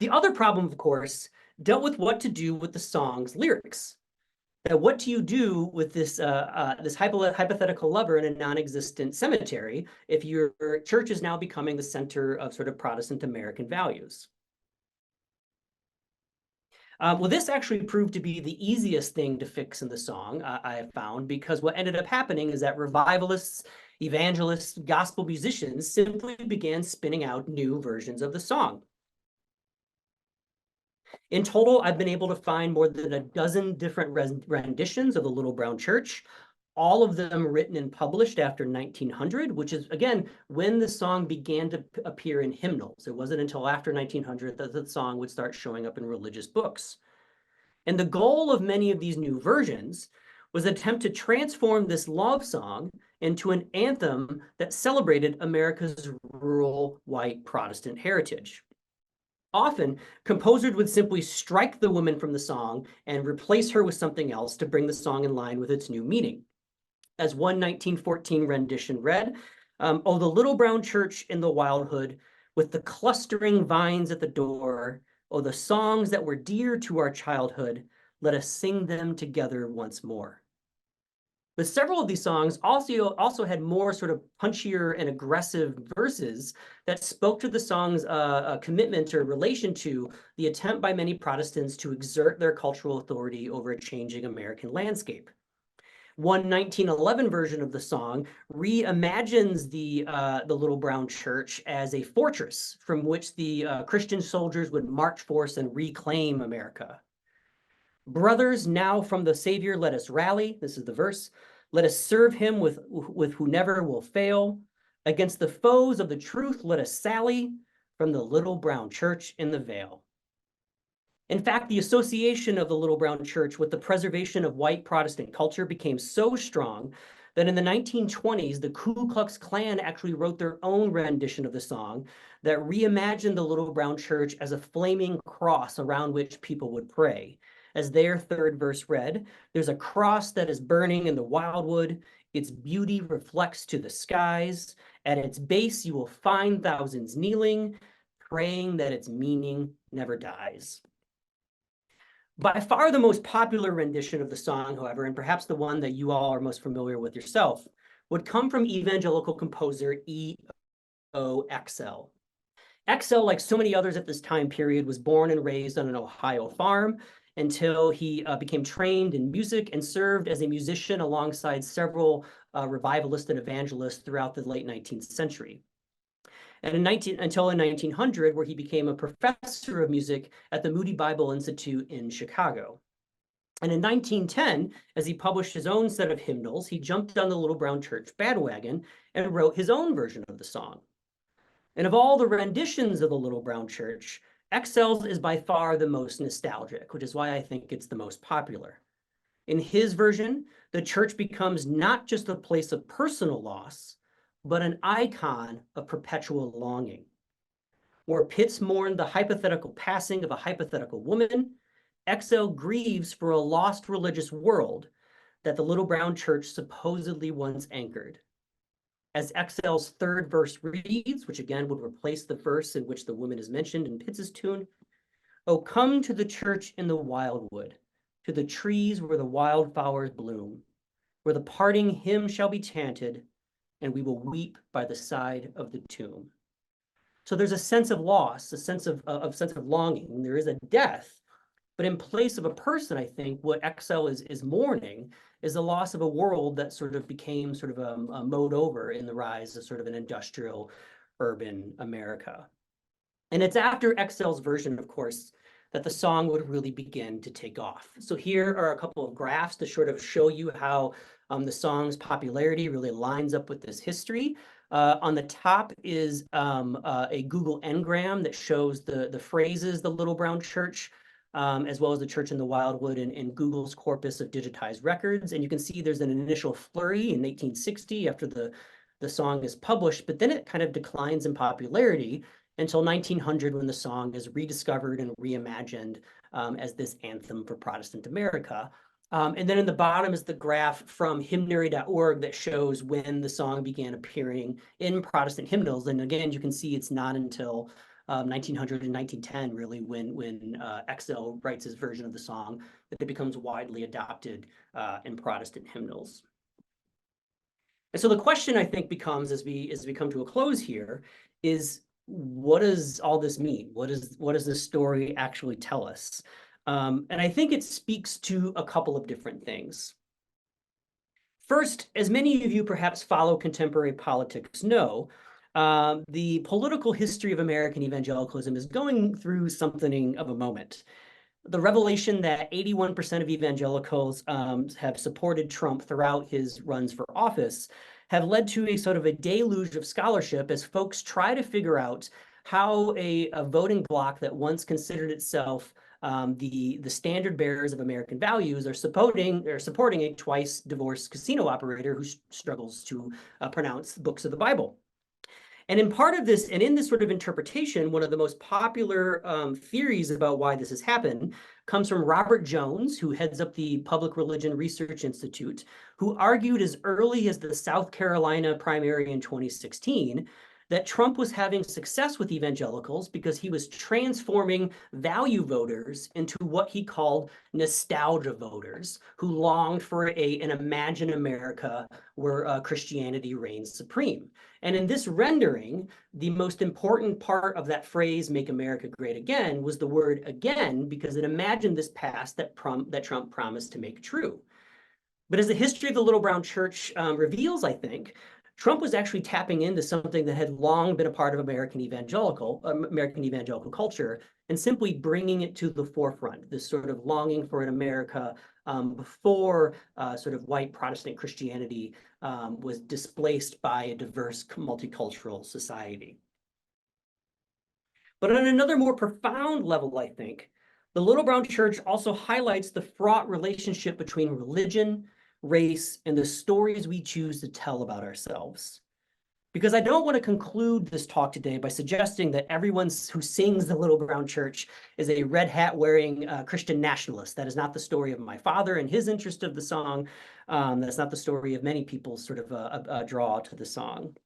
[SPEAKER 2] The other problem, of course, dealt with what to do with the song's lyrics. Now, what do you do with this hypothetical lover in a non-existent cemetery if your church is now becoming the center of sort of Protestant American values? Well, this actually proved to be the easiest thing to fix in the song, I have found, because what ended up happening is that revivalists, evangelists, gospel musicians simply began spinning out new versions of the song. In total, I've been able to find more than a dozen different renditions of the Little Brown Church, all of them written and published after 1900, which is, again, when the song began to appear in hymnals. It wasn't until after 1900 that the song would start showing up in religious books. And the goal of many of these new versions was an attempt to transform this love song into an anthem that celebrated America's rural white Protestant heritage. Often, composers would simply strike the woman from the song and replace her with something else to bring the song in line with its new meaning. As one 1914 rendition read, "Oh, the little brown church in the Wildwood, with the clustering vines at the door, oh, the songs that were dear to our childhood, let us sing them together once more." But several of these songs also had more sort of punchier and aggressive verses that spoke to the song's commitment or relation to the attempt by many Protestants to exert their cultural authority over a changing American landscape. One 1911 version of the song reimagines the Little Brown Church as a fortress from which the Christian soldiers would march forth and reclaim America. "Brothers, now from the Savior let us rally," this is the verse, "let us serve him with who never will fail. Against the foes of the truth let us sally from the Little Brown Church in the Vale." In fact, the association of the Little Brown Church with the preservation of white Protestant culture became so strong that in the 1920s, the Ku Klux Klan actually wrote their own rendition of the song that reimagined the Little Brown Church as a flaming cross around which people would pray. As their third verse read, "There's a cross that is burning in the wildwood. Its beauty reflects to the skies. At its base, you will find thousands kneeling, praying that its meaning never dies." By far the most popular rendition of the song, however, and perhaps the one that you all are most familiar with yourself, would come from evangelical composer E.O. Excell. Excell, like so many others at this time period, was born and raised on an Ohio farm until he became trained in music and served as a musician alongside several revivalists and evangelists throughout the late 19th century. And until in 1900, where he became a professor of music at the Moody Bible Institute in Chicago. And in 1910, as he published his own set of hymnals, he jumped on the Little Brown Church bandwagon and wrote his own version of the song. And of all the renditions of the Little Brown Church, Excell's is by far the most nostalgic, which is why I think it's the most popular. In his version, the church becomes not just a place of personal loss, but an icon of perpetual longing. Where Pitts mourned the hypothetical passing of a hypothetical woman, Excell grieves for a lost religious world that the Little Brown Church supposedly once anchored. As Excell's third verse reads, which again would replace the verse in which the woman is mentioned in Pitts's tune, "Oh, come to the church in the wildwood, to the trees where the wildflowers bloom, where the parting hymn shall be chanted, and we will weep by the side of the tomb." So there's a sense of loss, a sense of longing. There is a death, But in place of a person, I think what Excell is mourning is the loss of a world that sort of became sort of a mode over in the rise of sort of an industrial urban America. And it's after Excell's version, of course, that the song would really begin to take off. So here are a couple of graphs to sort of show you how the song's popularity really lines up with this history. On the top is a Google Ngram that shows the phrases, the Little Brown Church, as well as the church in the Wildwood in Google's corpus of digitized records. And you can see there's an initial flurry in 1860 after the song is published, but then it kind of declines in popularity until 1900, when the song is rediscovered and reimagined as this anthem for Protestant America. And then in the bottom is the graph from hymnary.org that shows when the song began appearing in Protestant hymnals. And again, you can see it's not until 1900 and 1910, really, when Excell writes his version of the song, that it becomes widely adopted in Protestant hymnals. And so the question, I think, becomes, as we come to a close here, is what does all this mean? What does this story actually tell us? And I think it speaks to a couple of different things. First, as many of you perhaps follow contemporary politics know, the political history of American evangelicalism is going through something of a moment. The revelation that 81% of evangelicals have supported Trump throughout his runs for office have led to a sort of a deluge of scholarship as folks try to figure out how a voting bloc that once considered itself the standard bearers of American values are supporting a twice divorced casino operator who struggles to pronounce books of the Bible. And in part of this, and in this sort of interpretation, one of the most popular theories about why this has happened comes from Robert Jones, who heads up the Public Religion Research Institute, who argued as early as the South Carolina primary in 2016 that Trump was having success with evangelicals because he was transforming value voters into what he called nostalgia voters, who longed for an imagined America where Christianity reigns supreme. And in this rendering, the most important part of that phrase, "Make America Great Again," was the word "again," because it imagined this past that Trump promised to make true. But as the history of the Little Brown Church reveals, I think, Trump was actually tapping into something that had long been a part of American evangelical culture, and simply bringing it to the forefront, this sort of longing for an America before sort of white Protestant Christianity was displaced by a diverse multicultural society. But on another more profound level, I think, the Little Brown Church also highlights the fraught relationship between religion, race, and the stories we choose to tell about ourselves. Because I don't want to conclude this talk today by suggesting that everyone who sings the Little Brown Church is a red hat wearing Christian nationalist. That is not the story of my father and his interest of the song. That's not the story of many people sort of draw to the song.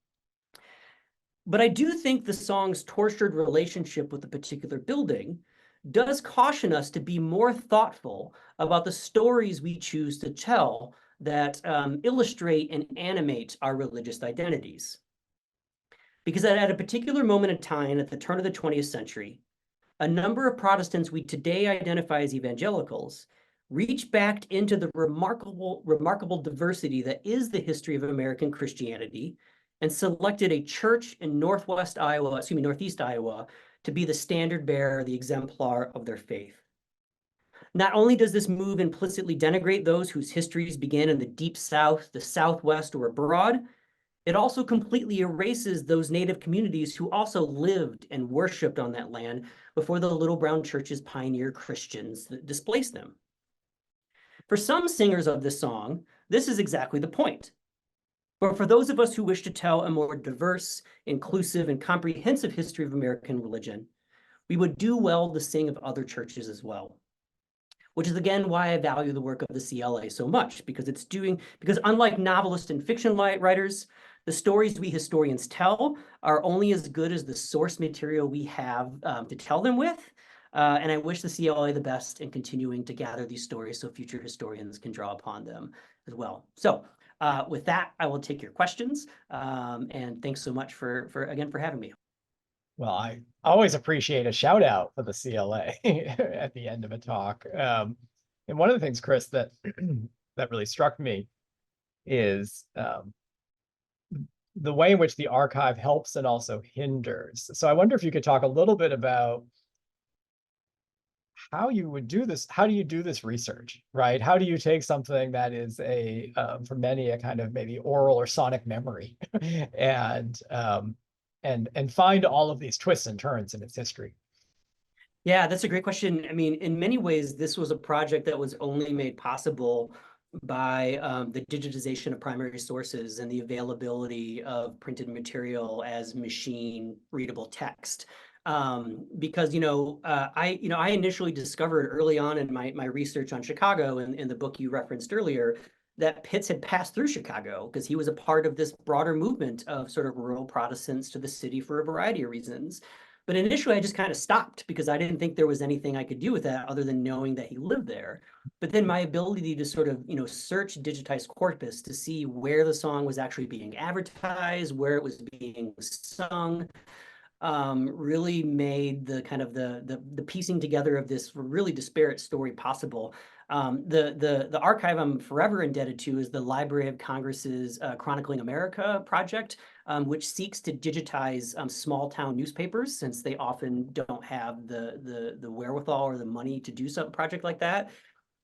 [SPEAKER 2] But I do think the song's tortured relationship with a particular building does caution us to be more thoughtful about the stories we choose to tell that illustrate and animate our religious identities. Because at a particular moment in time, at the turn of the 20th century, a number of Protestants we today identify as evangelicals reached back into the remarkable diversity that is the history of American Christianity and selected a church in northeast Iowa, to be the standard bearer, the exemplar of their faith. Not only does this move implicitly denigrate those whose histories began in the Deep South, the Southwest, or abroad, it also completely erases those native communities who also lived and worshiped on that land before the Little Brown Church's pioneer Christians that displaced them. For some singers of this song, this is exactly the point. But for those of us who wish to tell a more diverse, inclusive, and comprehensive history of American religion, we would do well to sing of other churches as well. Which is again why I value the work of the CLA so much, because unlike novelist and fiction writers, the stories we historians tell are only as good as the source material we have to tell them with. And I wish the CLA the best in continuing to gather these stories so future historians can draw upon them as well. So with that, I will take your questions. And thanks so much for having me.
[SPEAKER 1] Well, I always appreciate a shout out for the CLA at the end of a talk. And one of the things, Chris, that that really struck me is the way in which the archive helps and also hinders. So I wonder if you could talk a little bit about how you would do this. How do you do this research, right? How do you take something that is for many, a kind of maybe oral or sonic memory, and and find all of these twists and turns in its history?
[SPEAKER 2] Yeah, that's a great question. I mean, in many ways, this was a project that was only made possible by the digitization of primary sources and the availability of printed material as machine readable text. Because I initially discovered early on in my research on Chicago and in the book you referenced earlier that Pitts had passed through Chicago because he was a part of this broader movement of sort of rural Protestants to the city for a variety of reasons. But initially, I just kind of stopped because I didn't think there was anything I could do with that other than knowing that he lived there. But then my ability to sort of, search digitized corpus to see where the song was actually being advertised, where it was being sung, really made the kind of the piecing together of this really disparate story possible. The archive I'm forever indebted to is the Library of Congress's Chronicling America project, which seeks to digitize small town newspapers since they often don't have the wherewithal or the money to do some project like that.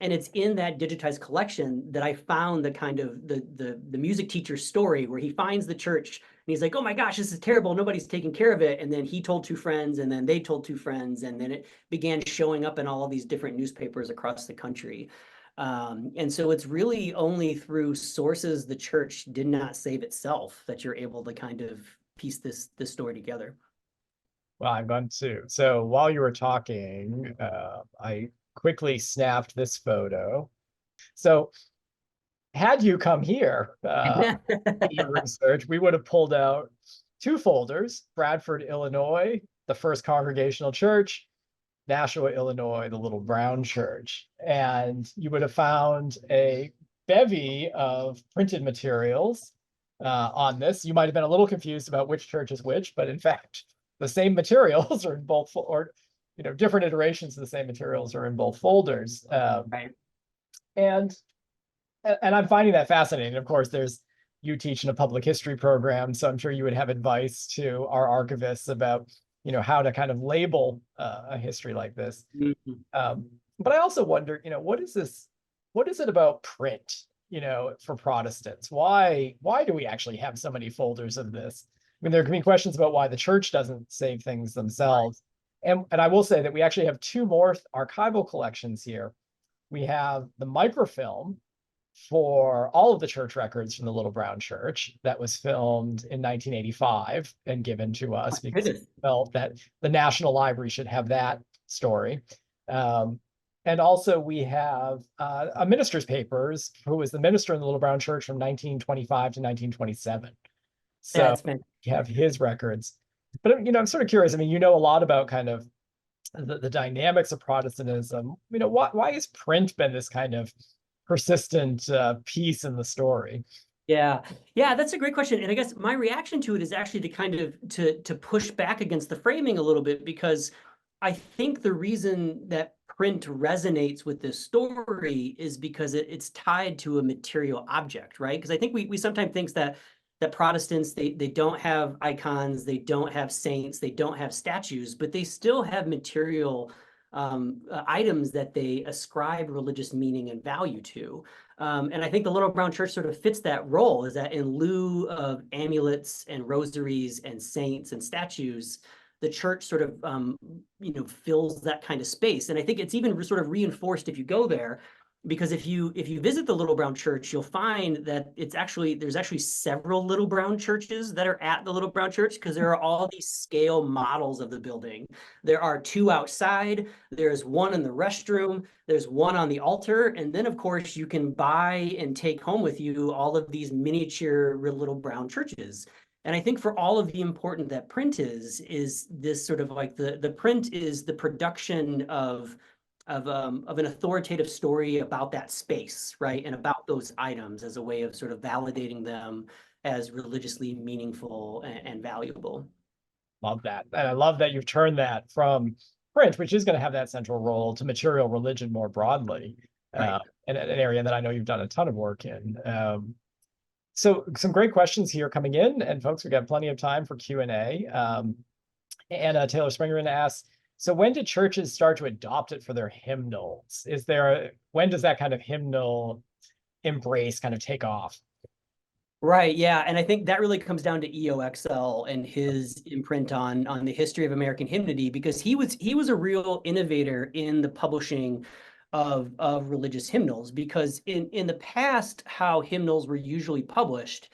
[SPEAKER 2] And it's in that digitized collection that I found the kind of the music teacher's story where he finds the church and he's like, oh my gosh, this is terrible. Nobody's taking care of it. And then he told two friends, and then they told two friends, and then it began showing up in all of these different newspapers across the country. And so it's really only through sources the church did not save itself that you're able to kind of piece this story together.
[SPEAKER 1] Well, I'm going to. So while you were talking, I quickly snapped this photo. So had you come here to your research, we would have pulled out two folders: Bradford, Illinois, the First Congregational Church; Nashua, Illinois, the Little Brown Church. And you would have found a bevy of printed materials on this. You might have been a little confused about which church is which, but in fact, the same materials are in both, or different iterations of the same materials are in both folders.
[SPEAKER 2] Right.
[SPEAKER 1] And I'm finding that fascinating. Of course, you teach in a public history program, so I'm sure you would have advice to our archivists about how to kind of label a history like this.
[SPEAKER 2] Mhm.
[SPEAKER 1] But I also wonder, what is this? What is it about print, for Protestants? Why do we actually have so many folders of this? I mean, there can be questions about why the church doesn't save things themselves. And I will say that we actually have two more archival collections here. We have the microfilm for all of the church records from the Little Brown Church that was filmed in 1985 and given to us because it felt that the National Library should have that story. And also we have a minister's papers who was the minister in the Little Brown Church from 1925 to 1927. So
[SPEAKER 2] That's fantastic.
[SPEAKER 1] you have his records. But I'm sort of curious. I mean, a lot about kind of the dynamics of Protestantism. Why has print been this kind of persistent piece in the story?
[SPEAKER 2] Yeah, that's a great question. And I guess my reaction to it is actually to kind of to push back against the framing a little bit, because I think the reason that print resonates with this story is because it's tied to a material object, right? Because I think we sometimes think that Protestants, they don't have icons, they don't have saints, they don't have statues, but they still have material items that they ascribe religious meaning and value to. And I think the Little Brown Church sort of fits that role, is that in lieu of amulets and rosaries and saints and statues, the church sort of fills that kind of space. And I think it's even sort of reinforced if you go there, because if you visit the Little Brown Church, you'll find that there's actually several Little Brown churches that are at the Little Brown Church, because there are all these scale models of the building. There are two outside, there's one in the restroom, there's one on the altar, and then of course you can buy and take home with you all of these miniature Little Brown churches. And I think for all of the important that print is this sort of like the print is the production of an authoritative story about that space, right? And about those items as a way of sort of validating them as religiously meaningful and valuable.
[SPEAKER 1] Love that. And I love that you've turned that from print, which is going to have that central role, to material religion more broadly,
[SPEAKER 2] Right.
[SPEAKER 1] and an area that I know you've done a ton of work in. So some great questions here coming in, and folks, we got plenty of time for Q&A. Anna Taylor Springerman asks, so when did churches start to adopt it for their hymnals? When does that kind of hymnal embrace kind of take off?
[SPEAKER 2] Right, yeah, and I think that really comes down to E.O. Excell and his imprint on the history of American hymnody, because he was a real innovator in the publishing of religious hymnals. Because in the past, how hymnals were usually published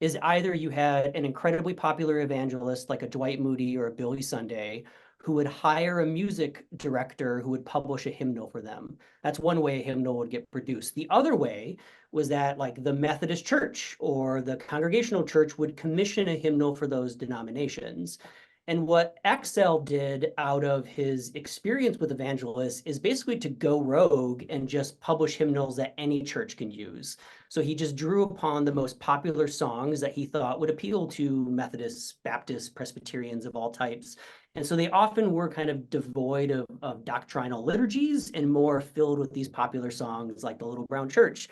[SPEAKER 2] is either you had an incredibly popular evangelist like a Dwight Moody or a Billy Sunday who would hire a music director who would publish a hymnal for them. That's one way a hymnal would get produced. The other way was that like the Methodist Church or the Congregational Church would commission a hymnal for those denominations. And what Excell did out of his experience with evangelists is basically to go rogue and just publish hymnals that any church can use. So he just drew upon the most popular songs that he thought would appeal to Methodists, Baptists, Presbyterians of all types. And so they often were kind of devoid of doctrinal liturgies and more filled with these popular songs like the Little Brown Church,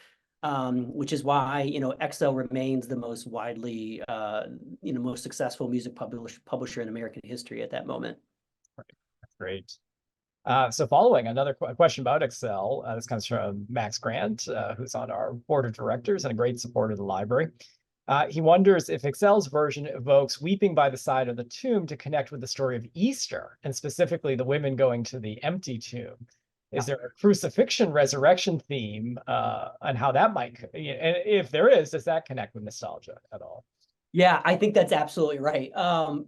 [SPEAKER 2] which is why, Excell remains the most widely, most successful music publisher in American history at that moment.
[SPEAKER 1] That's great. So following another question about Excell, this comes from Max Grant, who's on our board of directors and a great supporter of the library. He wonders if Excell's version evokes weeping by the side of the tomb to connect with the story of Easter, and specifically the women going to the empty tomb. Is there a crucifixion resurrection theme, and how that might, and if there is, does that connect with nostalgia at all?
[SPEAKER 2] Yeah, I think that's absolutely right.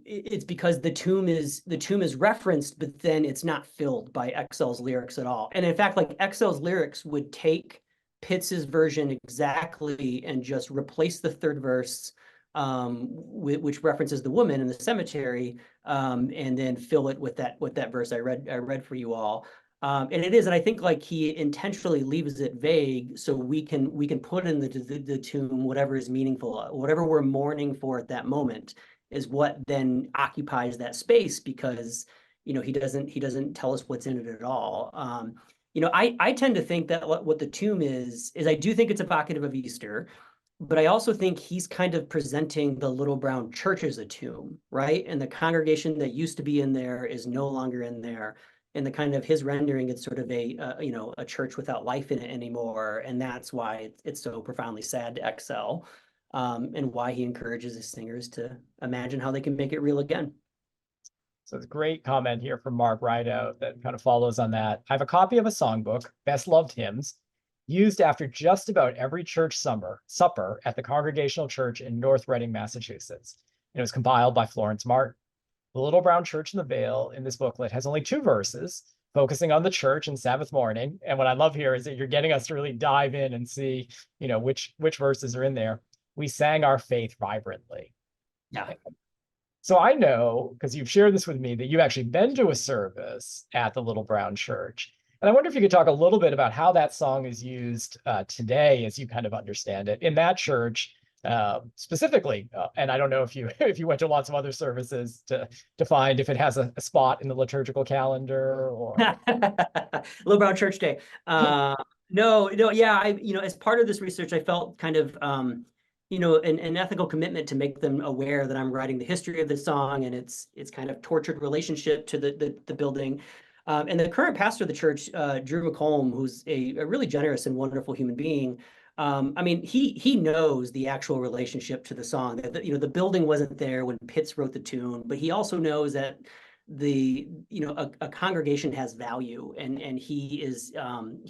[SPEAKER 2] It's because the tomb is referenced, but then it's not filled by Excell's lyrics at all. And in fact, like Excell's lyrics would take Pitts's version exactly and just replace the third verse, which references the woman in the cemetery, and then fill it with that verse I read for you all. And it is, and I think like he intentionally leaves it vague so we can put in the tomb whatever is meaningful, whatever we're mourning for at that moment is what then occupies that space, because he doesn't tell us what's in it at all. I tend to think that what the tomb is I do think it's evocative of Easter, but I also think he's kind of presenting the Little Brown Church as a tomb, right? And the congregation that used to be in there is no longer in there. And the kind of his rendering, it's sort of a church without life in it anymore. And that's why it's so profoundly sad to Excell, and why he encourages his singers to imagine how they can make it real again.
[SPEAKER 1] So it's a great comment here from Mark Rideout that kind of follows on that. I have a copy of a songbook, Best Loved Hymns, used after just about every church supper at the Congregational Church in North Reading, Massachusetts. And it was compiled by Florence Martin. The Little Brown Church in the Vale in this booklet has only 2 verses, focusing on the church and Sabbath morning. And what I love here is that you're getting us to really dive in and see, which verses are in there. We sang our faith vibrantly.
[SPEAKER 2] Yeah.
[SPEAKER 1] So I know, because you've shared this with me, that you've actually been to a service at the Little Brown Church. And I wonder if you could talk a little bit about how that song is used today, as you kind of understand it, in that church specifically. And I don't know if you went to lots of other services to find if it has a spot in the liturgical calendar or
[SPEAKER 2] Little Brown Church Day. No, yeah, as part of this research, I felt kind of an ethical commitment to make them aware that I'm writing the history of the song and its kind of tortured relationship to the building. And the current pastor of the church, Drew McColm, who's a really generous and wonderful human being, he knows the actual relationship to the song. The building wasn't there when Pitts wrote the tune, but he also knows that a congregation has value, and he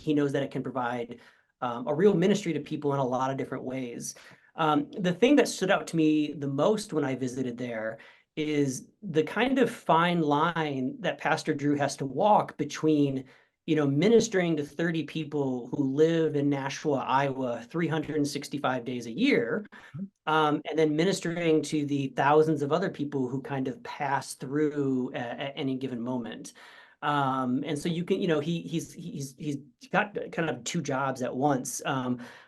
[SPEAKER 2] knows that it can provide a real ministry to people in a lot of different ways. The thing that stood out to me the most when I visited there is the kind of fine line that Pastor Drew has to walk between, ministering to 30 people who live in Nashua, Iowa, 365 days a year, and then ministering to the thousands of other people who kind of pass through at any given moment. And so you can, he's got kind of 2 jobs at once.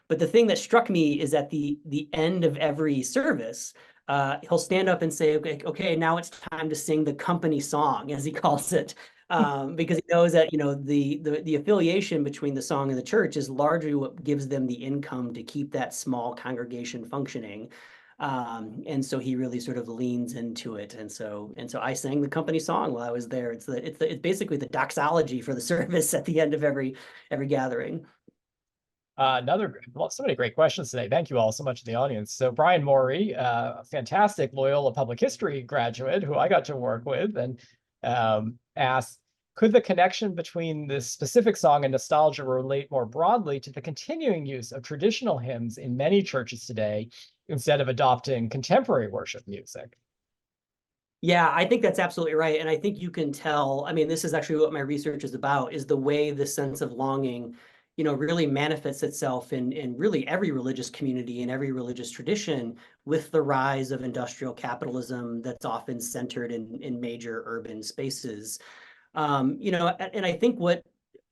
[SPEAKER 2] But the thing that struck me is at the end of every service, he'll stand up and say, okay, now it's time to sing the company song, as he calls it. Because he knows that, the affiliation between the song and the church is largely what gives them the income to keep that small congregation functioning. And so he really sort of leans into it. And so I sang the company song while I was there. It's basically the doxology for the service at the end of every gathering.
[SPEAKER 1] So many great questions today. Thank you all so much in the audience. So Brian Morey, a fantastic Loyola Public History graduate who I got to work with, and asked, could the connection between this specific song and nostalgia relate more broadly to the continuing use of traditional hymns in many churches today instead of adopting contemporary worship music?
[SPEAKER 2] Yeah, I think that's absolutely right. And I think you can tell, I mean, this is actually what my research is about, is the way the sense of longing, really manifests itself in really every religious community and every religious tradition with the rise of industrial capitalism that's often centered in major urban spaces. And I think what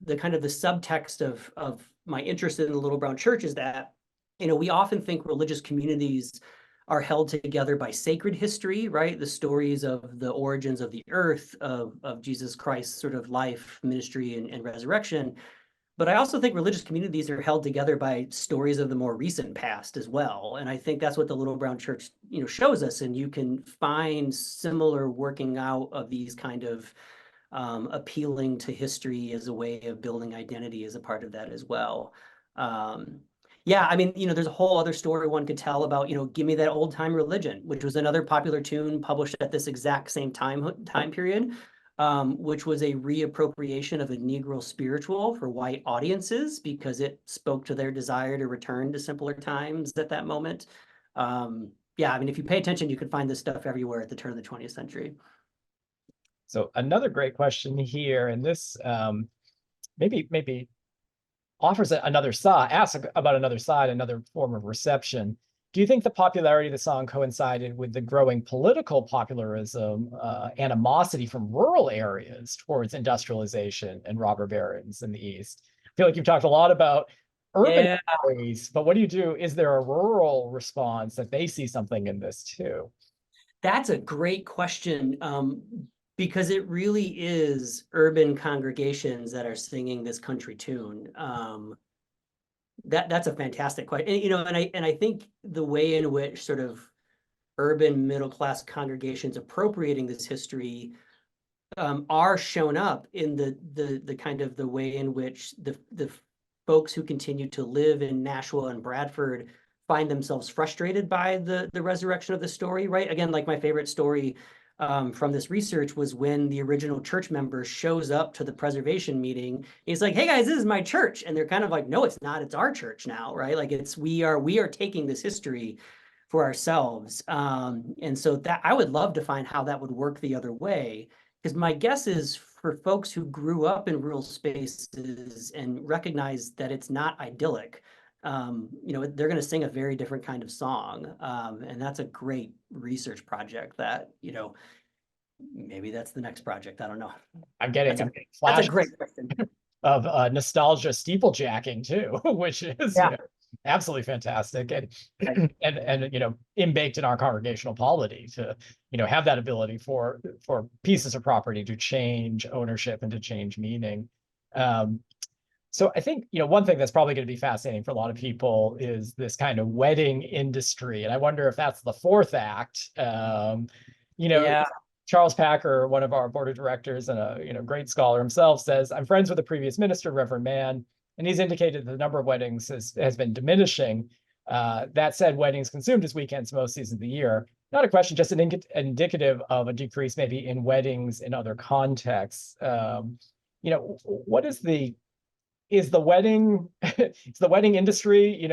[SPEAKER 2] the kind of the subtext of my interest in the Little Brown Church is that, we often think religious communities are held together by sacred history, right? The stories of the origins of the earth, of Jesus Christ's sort of life, ministry, and resurrection. But I also think religious communities are held together by stories of the more recent past as well. And I think that's what the Little Brown Church, shows us. And you can find similar working out of these kind of appealing to history as a way of building identity as a part of that as well. Yeah, I mean, there's a whole other story one could tell about, Give Me That Old Time Religion, which was another popular tune published at this exact same time period, which was a reappropriation of a Negro spiritual for white audiences because it spoke to their desire to return to simpler times at that moment. Yeah, I mean, if you pay attention, you can find this stuff everywhere at the turn of the 20th century.
[SPEAKER 1] So another great question here, and this maybe offers another side, asks about another side, another form of reception. Do you think the popularity of the song coincided with the growing political popularism, animosity from rural areas towards industrialization and robber barons in the East? I feel like you've talked a lot about urban areas, but what do you do? Is there a rural response that they see something in this too?
[SPEAKER 2] That's a great question. Because it really is urban congregations that are singing this country tune. That's a fantastic question. And I think the way in which sort of urban middle class congregations appropriating this history are shown up in the kind of the way in which the folks who continue to live in Nashua and Bradford find themselves frustrated by the resurrection of the story, right? Again, like my favorite story from this research was when the original church member shows up to the preservation meeting. He's like, "Hey guys, this is my church," and they're kind of like, "No, it's not. It's our church now, right? Like we are taking this history for ourselves." And so that I would love to find how that would work the other way, because my guess is for folks who grew up in rural spaces and recognize that it's not idyllic. They're going to sing a very different kind of song. And that's a great research project that, maybe that's the next project. I don't know.
[SPEAKER 1] I'm getting
[SPEAKER 2] That's
[SPEAKER 1] flashes
[SPEAKER 2] a great question.
[SPEAKER 1] of nostalgia steeplejacking too, which is absolutely fantastic and baked in our congregational polity to have that ability for pieces of property to change ownership and to change meaning. So I think, one thing that's probably going to be fascinating for a lot of people is this kind of wedding industry. And I wonder if that's the fourth act. Charles Packer, one of our board of directors and a great scholar himself, says, "I'm friends with the previous minister, Reverend Mann, and he's indicated that the number of weddings has been diminishing. That said, weddings consumed as weekends most seasons of the year. Not a question, just indicative of a decrease maybe in weddings in other contexts. What is the wedding industry,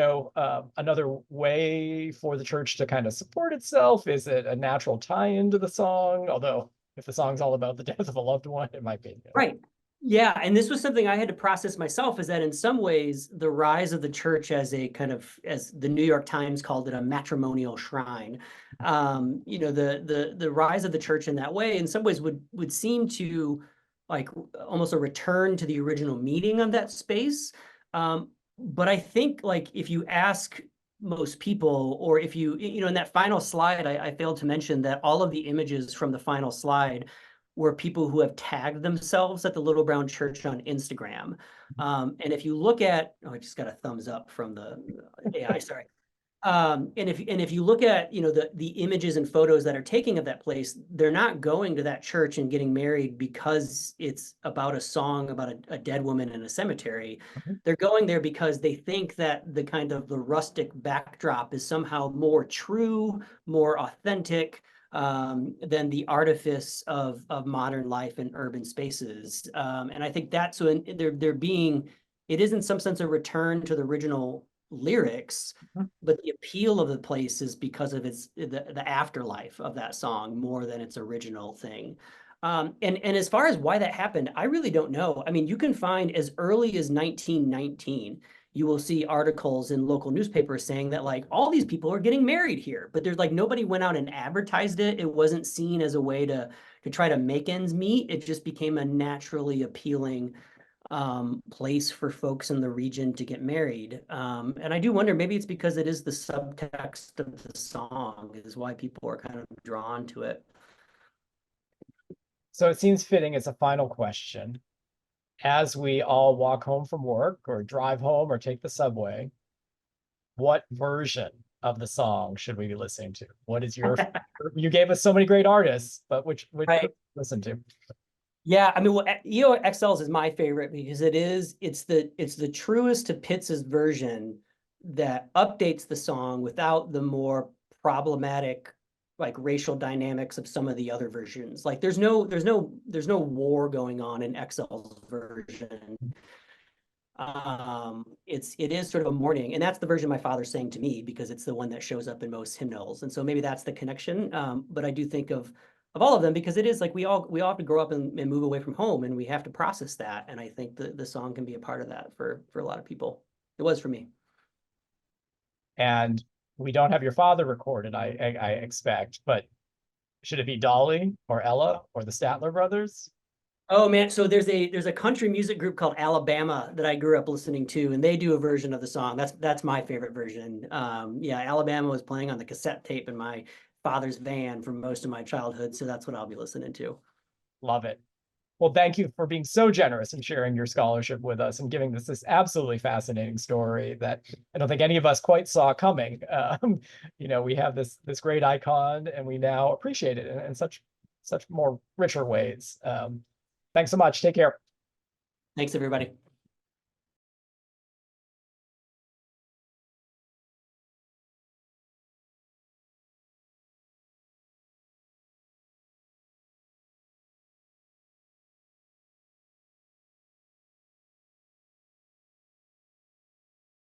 [SPEAKER 1] another way for the church to kind of support itself? Is it a natural tie-in to the song? Although if the song's all about the death of a loved one, it might be.
[SPEAKER 2] Right. Yeah. And this was something I had to process myself, is that in some ways, the rise of the church as a kind of, as the New York Times called it, a matrimonial shrine. The rise of the church in that way, in some ways would seem to like almost a return to the original meaning of that space. But I think like if you ask most people, or if you in that final slide, I failed to mention that all of the images from the final slide were people who have tagged themselves at the Little Brown Church on Instagram. And if you look at, oh, I just got a thumbs up from the AI, sorry. And if you look at the images and photos that are taking of that place, they're not going to that church and getting married because it's about a song about a dead woman in a cemetery. They're going there because they think that the kind of the rustic backdrop is somehow more true, more authentic than the artifice of modern life in urban spaces. And I think that's when they're being, it is in some sense a return to the original lyrics, but the appeal of the place is because of the afterlife of that song more than its original thing. And as far as why that happened, I really don't know. I mean, you can find as early as 1919, you will see articles in local newspapers saying that like all these people are getting married here, but there's like nobody went out and advertised it. It wasn't seen as a way to try to make ends meet. It just became a naturally appealing place for folks in the region to get married. And I do wonder, maybe it's because it is the subtext of the song is why people are kind of drawn to it.
[SPEAKER 1] So it seems fitting as a final question. As we all walk home from work or drive home or take the subway, what version of the song should we be listening to? What is your, you gave us so many great artists, but which
[SPEAKER 2] Right.
[SPEAKER 1] listen to?
[SPEAKER 2] Yeah, I mean, well, Excell's is my favorite because it's the truest to Pitts's version that updates the song without the more problematic like racial dynamics of some of the other versions. Like there's no war going on in Excell's version. It is sort of a mourning, and that's the version my father sang to me because it's the one that shows up in most hymnals, and so maybe that's the connection. But I do think of all of them because it is like we all have to grow up and move away from home, and we have to process that. And I think the song can be a part of that for a lot of people. It was for me.
[SPEAKER 1] And we don't have your father recorded, I expect, but should it be Dolly or Ella or the Statler brothers?
[SPEAKER 2] Oh man, so there's a country music group called Alabama that I grew up listening to, and they do a version of the song. That's my favorite version. Yeah, Alabama was playing on the cassette tape in my father's van for most of my childhood, so that's what I'll be listening to.
[SPEAKER 1] Love it. Well, thank you for being so generous and sharing your scholarship with us and giving us this absolutely fascinating story that I don't think any of us quite saw coming. We have this great icon, and we now appreciate it in such more richer ways. Thanks so much. Take care.
[SPEAKER 2] Thanks, everybody.